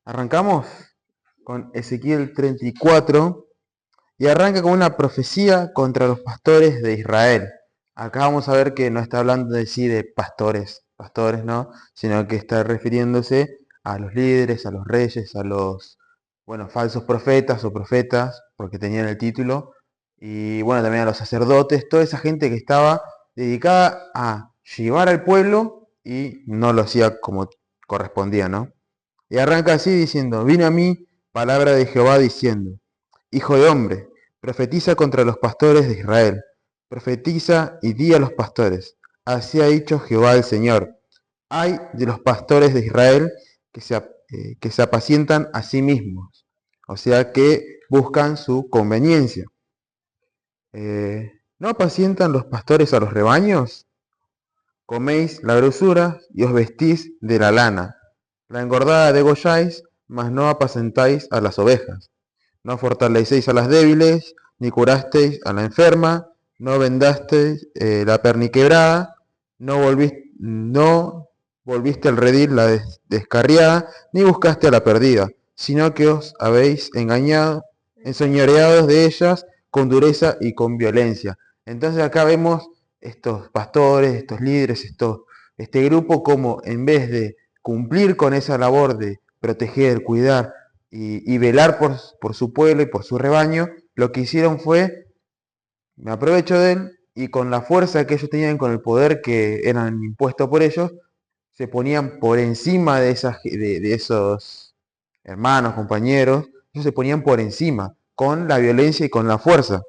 Arrancamos con Ezequiel 34 y arranca con una profecía contra los pastores de Israel. Acá vamos a ver que no está hablando de sí de pastores no, sino que está refiriéndose a los líderes, a los reyes, a los, bueno, falsos profetas o profetas, porque tenían el título, y bueno, también a los sacerdotes, toda esa gente que estaba dedicada a llevar al pueblo y no lo hacía como correspondía, ¿no? Y arranca así diciendo, vino a mí palabra de Jehová diciendo, Hijo de hombre, profetiza contra los pastores de Israel, profetiza y di a los pastores, así ha dicho Jehová el Señor, hay de los pastores de Israel que se apacientan a sí mismos, o sea que buscan su conveniencia. ¿No apacientan los pastores a los rebaños? Coméis la grosura y os vestís de la lana. La engordada degolláis, mas no apacentáis a las ovejas. No fortalecéis a las débiles, ni curasteis a la enferma, no vendasteis la perniquebrada, no volviste al redil la descarriada, ni buscaste a la perdida, sino que os habéis engañado, enseñoreados de ellas con dureza y con violencia. Entonces acá vemos estos pastores, estos líderes, este grupo como en vez de cumplir con esa labor de proteger, cuidar y velar por su pueblo y por su rebaño, lo que hicieron fue, me aprovecho de él y con la fuerza que ellos tenían, con el poder que eran impuestos por ellos, se ponían por encima de esos hermanos, compañeros, ellos se ponían por encima, con la violencia y con la fuerza.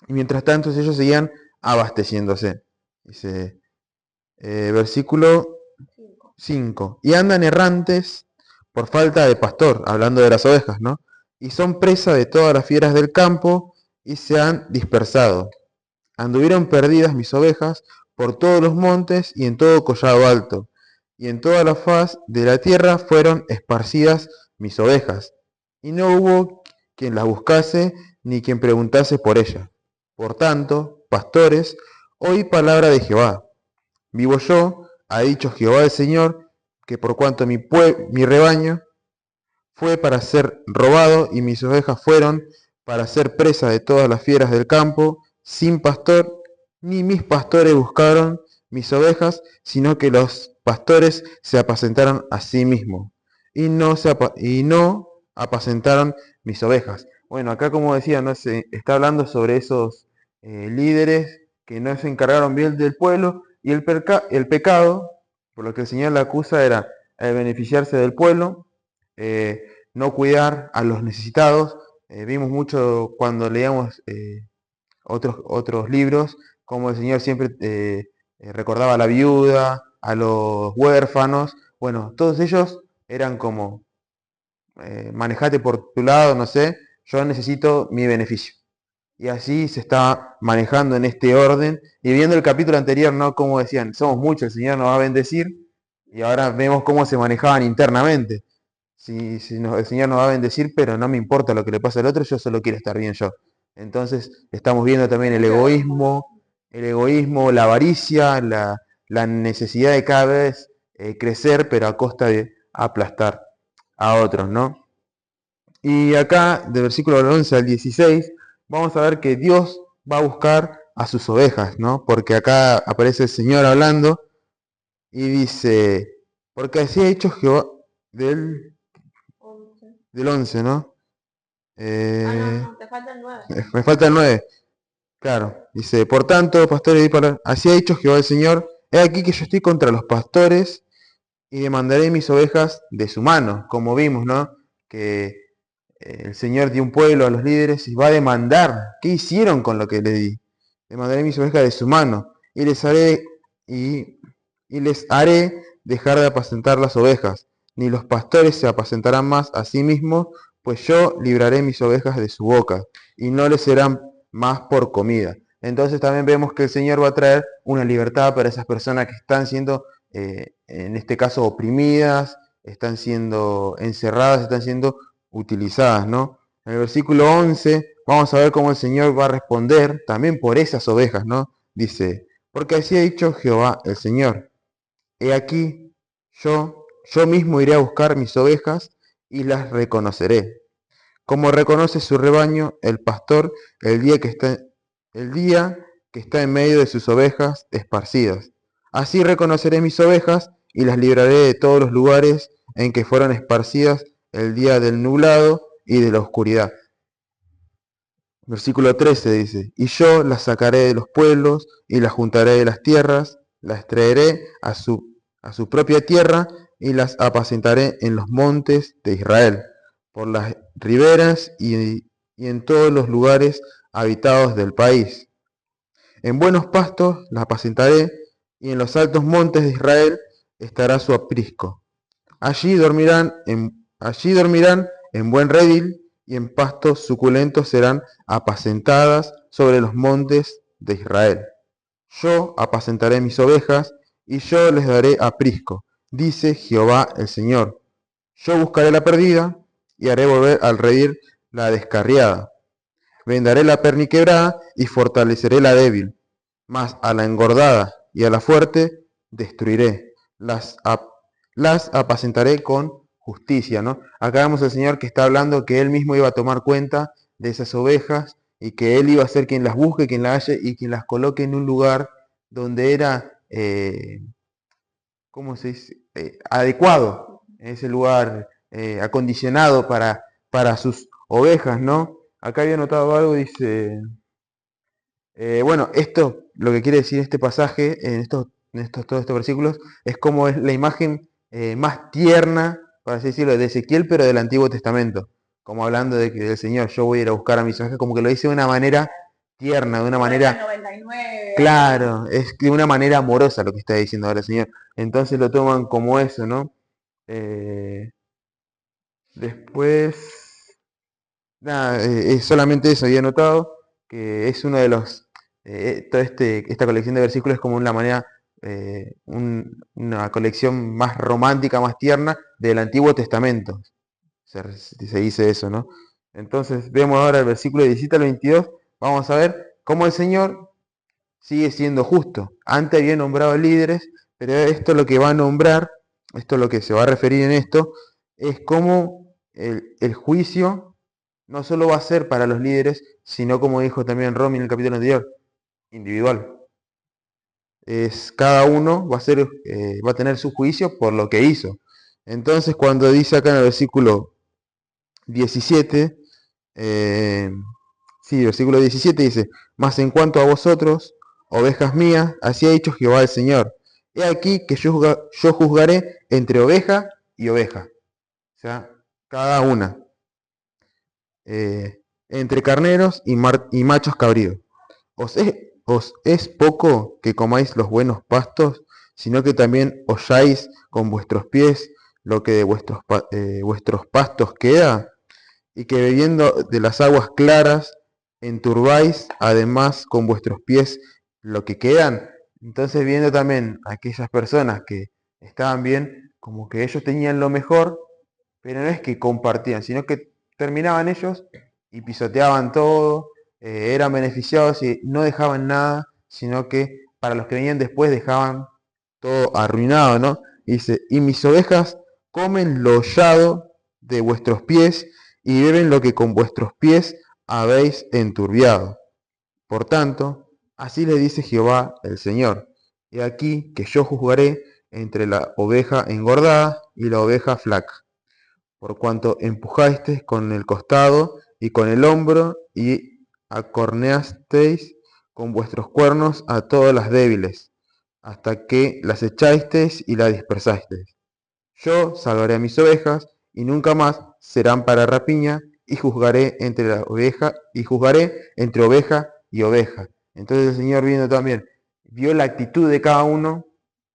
Y mientras tanto ellos seguían abasteciéndose. Dice, versículo 5. Y andan errantes por falta de pastor, hablando de las ovejas, ¿no? Y son presa de todas las fieras del campo y se han dispersado. Anduvieron perdidas mis ovejas por todos los montes y en todo collado alto, y en toda la faz de la tierra fueron esparcidas mis ovejas, y no hubo quien las buscase ni quien preguntase por ellas. Por tanto, pastores, oí palabra de Jehová. Vivo yo, ha dicho Jehová el Señor, que por cuanto mi rebaño fue para ser robado y mis ovejas fueron para ser presa de todas las fieras del campo, sin pastor, ni mis pastores buscaron mis ovejas, sino que los pastores se apacentaron a sí mismos y no apacentaron mis ovejas. Bueno, acá como decía, no se está hablando sobre esos líderes que no se encargaron bien del pueblo y el pecado, por lo que el Señor le acusa, era beneficiarse del pueblo, no cuidar a los necesitados. Vimos mucho cuando leíamos otros libros, como el Señor siempre recordaba a la viuda, a los huérfanos. Bueno, todos ellos eran como, manejate por tu lado, no sé, yo necesito mi beneficio. Y así se está manejando en este orden. Y viendo el capítulo anterior, ¿no? Como decían, somos muchos, el Señor nos va a bendecir. Y ahora vemos cómo se manejaban internamente. El Señor nos va a bendecir, pero no me importa lo que le pasa al otro, yo solo quiero estar bien yo. Entonces estamos viendo también el egoísmo, la avaricia, la necesidad de cada vez crecer, pero a costa de aplastar a otros, ¿no? Y acá, de versículo 11 al 16, vamos a ver que Dios va a buscar a sus ovejas, ¿no? Porque acá aparece el Señor hablando y dice, porque así ha hecho Jehová del 11, ¿no? No, te falta el 9. Me falta el 9. Claro, dice, por tanto, pastores, así ha dicho Jehová el Señor, he aquí que yo estoy contra los pastores y demandaré mis ovejas de su mano, como vimos, ¿no? Que el Señor dio un pueblo a los líderes y va a demandar qué hicieron con lo que le di. Demandaré mis ovejas de su mano y y, y les haré dejar de apacentar las ovejas, ni los pastores se apacentarán más a sí mismos, pues yo libraré mis ovejas de su boca y no les serán más por comida. Entonces también vemos que el Señor va a traer una libertad para esas personas que están siendo, en este caso, oprimidas, están siendo encerradas, están siendo utilizadas, ¿no? En el versículo 11 vamos a ver cómo el Señor va a responder también por esas ovejas, ¿no? Dice, porque así ha dicho Jehová el Señor, he aquí, yo mismo iré a buscar mis ovejas y las reconoceré. Como reconoce su rebaño el pastor el día que está en medio de sus ovejas esparcidas. Así reconoceré mis ovejas y las libraré de todos los lugares en que fueron esparcidas el día del nublado y de la oscuridad. Versículo 13 dice, y yo las sacaré de los pueblos y las juntaré de las tierras, las traeré a su propia tierra y las apacentaré en los montes de Israel, por las riberas y en todos los lugares habitados del país. En buenos pastos las apacentaré y en los altos montes de Israel estará su aprisco. Allí dormirán en buen redil y en pastos suculentos serán apacentadas sobre los montes de Israel. Yo apacentaré mis ovejas y yo les daré aprisco, dice Jehová el Señor. Yo buscaré la perdida y haré volver al redil la descarriada. Vendaré la perniquebrada y fortaleceré la débil, mas a la engordada y a la fuerte destruiré. Las apacentaré con justicia, ¿no? Acá vemos al Señor que está hablando que Él mismo iba a tomar cuenta de esas ovejas y que Él iba a ser quien las busque, quien las halle y quien las coloque en un lugar donde era, ¿cómo se dice? Adecuado, en ese lugar acondicionado para sus ovejas, ¿no? Acá había notado algo, dice, bueno, esto lo que quiere decir este pasaje, todos estos versículos, es como es la imagen más tierna, por así decirlo, de Ezequiel, pero del Antiguo Testamento. Como hablando de que del Señor, yo voy a ir a buscar a mis ovejas, como que lo dice de una manera tierna, de una manera... 99. Claro, es de una manera amorosa lo que está diciendo ahora el Señor. Entonces lo toman como eso, ¿no? Después, nada, es solamente eso, había notado que es uno de los, toda esta colección de versículos es como una manera, una colección más romántica, más tierna del Antiguo Testamento. Se dice eso, ¿no? Entonces vemos ahora el versículo 17 al 22, vamos a ver cómo el Señor sigue siendo justo. Antes había nombrado líderes, pero esto lo que va a nombrar, esto lo que se va a referir en esto, es cómo el juicio no solo va a ser para los líderes, sino como dijo también Romy en el capítulo anterior, individual. Cada uno va a tener su juicio por lo que hizo. Entonces cuando dice acá en el versículo 17, versículo 17 dice, mas en cuanto a vosotros, ovejas mías, así ha dicho Jehová el Señor, he aquí que yo juzgaré entre oveja y oveja, o sea, cada una, entre carneros y machos cabríos. Os es poco que comáis los buenos pastos, sino que también holláis con vuestros pies lo que de vuestros pastos queda, y que bebiendo de las aguas claras enturbáis además con vuestros pies lo que quedan. Entonces viendo también a aquellas personas que estaban bien, como que ellos tenían lo mejor, pero no es que compartían, sino que terminaban ellos y pisoteaban todo, eran beneficiados y no dejaban nada, sino que para los que venían después dejaban todo arruinado, ¿no? Y dice, y mis ovejas comen lo hollado de vuestros pies y beben lo que con vuestros pies habéis enturbiado. Por tanto, así le dice Jehová el Señor, he aquí que yo juzgaré entre la oveja engordada y la oveja flaca, por cuanto empujasteis con el costado y con el hombro y acorneasteis con vuestros cuernos a todas las débiles, hasta que las echasteis y las dispersasteis. Yo salvaré a mis ovejas y nunca más serán para rapiña, y juzgaré entre la oveja y juzgaré entre oveja y oveja. Entonces el Señor viendo también, vio la actitud de cada uno,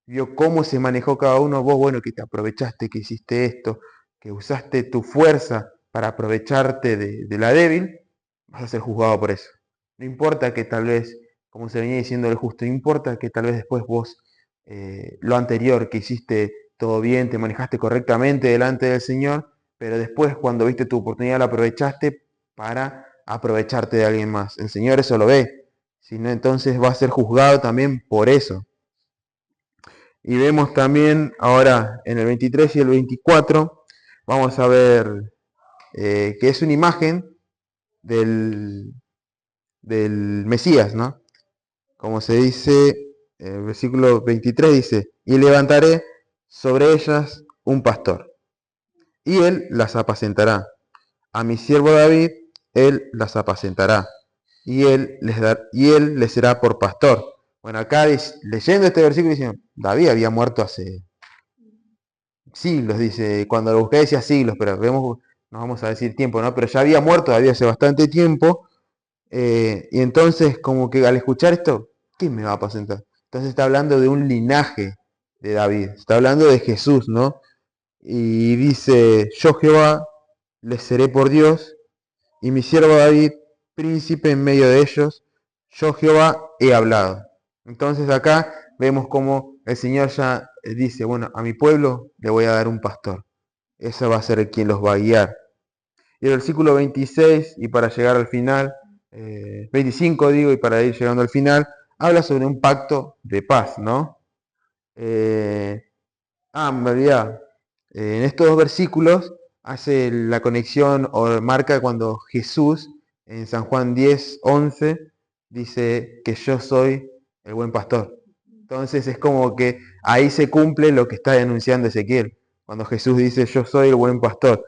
vio cómo se manejó cada uno. Vos, bueno, que te aprovechaste, que hiciste esto, que usaste tu fuerza para aprovecharte de la débil, vas a ser juzgado por eso. No importa que tal vez, como se venía diciendo el justo, no importa que tal vez después vos lo anterior que hiciste todo bien, te manejaste correctamente delante del Señor, pero después cuando viste tu oportunidad la aprovechaste para aprovecharte de alguien más. El Señor eso lo ve, si no entonces va a ser juzgado también por eso. Y vemos también ahora en el 23 y el 24, vamos a ver que es una imagen del, del Mesías, ¿no? Como se dice, el versículo 23 dice, y levantaré sobre ellas un pastor, y él las apacentará. A mi siervo David, él las apacentará, y él les será por pastor. Bueno, acá leyendo este versículo dicen, David había muerto hace siglos, dice, cuando lo busqué decía siglos, pero vemos, no vamos a decir tiempo, ¿no? Pero ya había muerto David hace bastante tiempo, y entonces como que al escuchar esto, ¿quién me va a apacentar? Entonces está hablando de un linaje de David, está hablando de Jesús, ¿no? Y dice, yo Jehová les seré por Dios, y mi siervo David, príncipe en medio de ellos, yo Jehová he hablado. Entonces acá vemos como el Señor ya dice, bueno, a mi pueblo le voy a dar un pastor. Ese va a ser quien los va a guiar. Y el versículo 26, y para llegar al final, 25 digo, y para ir llegando al final, habla sobre un pacto de paz, ¿no? Me olvidaba. En estos dos versículos hace la conexión o marca cuando Jesús en San Juan 10, 11 dice que yo soy el buen pastor. Entonces es como que ahí se cumple lo que está denunciando Ezequiel, cuando Jesús dice yo soy el buen pastor.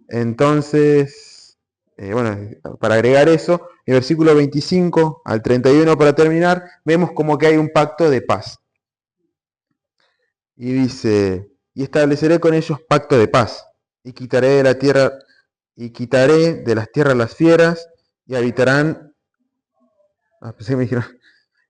Entonces, bueno, para agregar eso, el versículo 25 al 31 para terminar, vemos como que hay un pacto de paz. Y dice, y estableceré con ellos pacto de paz, y quitaré de la tierra, y quitaré de las tierras las fieras, y habitarán, pensé que me dijeron,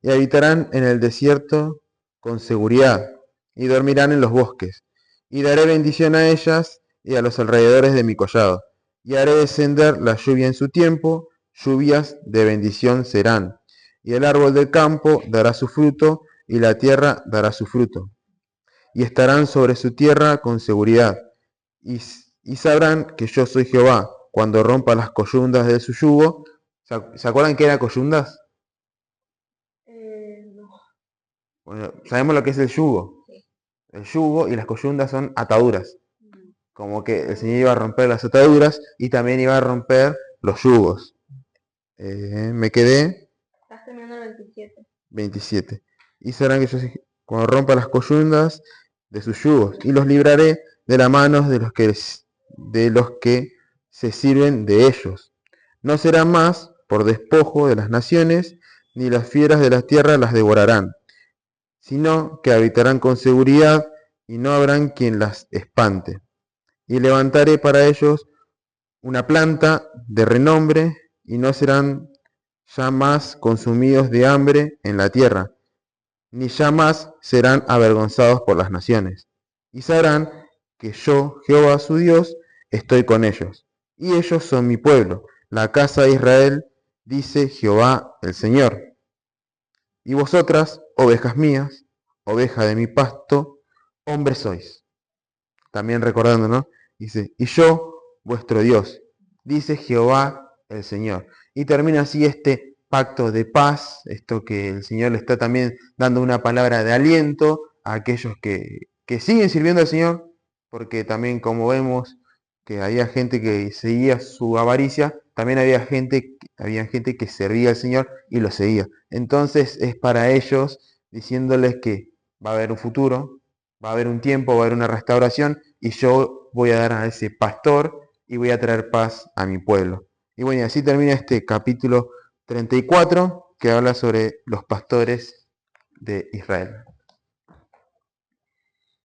y habitarán en el desierto con seguridad, y dormirán en los bosques, y daré bendición a ellas y a los alrededores de mi collado, y haré descender la lluvia en su tiempo, lluvias de bendición serán, y el árbol del campo dará su fruto, y la tierra dará su fruto y estarán sobre su tierra con seguridad, y sabrán que yo soy Jehová, cuando rompa las coyundas de su yugo. ¿Se acuerdan qué era coyundas? No. Bueno, sabemos lo que es el yugo. Sí. El yugo y las coyundas son ataduras. Como que el Señor iba a romper las ataduras y también iba a romper los yugos. Me quedé Estás terminando el 27. 27. Y sabrán que yo soy, cuando rompa las coyundas de sus yugos, y los libraré de la mano de los que se sirven de ellos. No será más por despojo de las naciones, ni las fieras de la tierra las devorarán, sino que habitarán con seguridad, y no habrán quien las espante. Y levantaré para ellos una planta de renombre, y no serán ya más consumidos de hambre en la tierra, ni ya más serán avergonzados por las naciones. Y sabrán que yo, Jehová su Dios, estoy con ellos. Y ellos son mi pueblo, la casa de Israel, dice Jehová el Señor. Y vosotras, ovejas mías, oveja de mi pasto, hombres sois. También recordando, ¿no? Dice, y yo, vuestro Dios, dice Jehová el Señor. Y termina así este pacto de paz, esto que el Señor le está también dando una palabra de aliento a aquellos que siguen sirviendo al Señor, porque también como vemos que había gente que seguía su avaricia, también había gente que servía al Señor y lo seguía. Entonces es para ellos diciéndoles que va a haber un futuro, va a haber un tiempo, va a haber una restauración y yo voy a dar a ese pastor y voy a traer paz a mi pueblo. Y bueno, y así termina este capítulo 34 que habla sobre los pastores de Israel.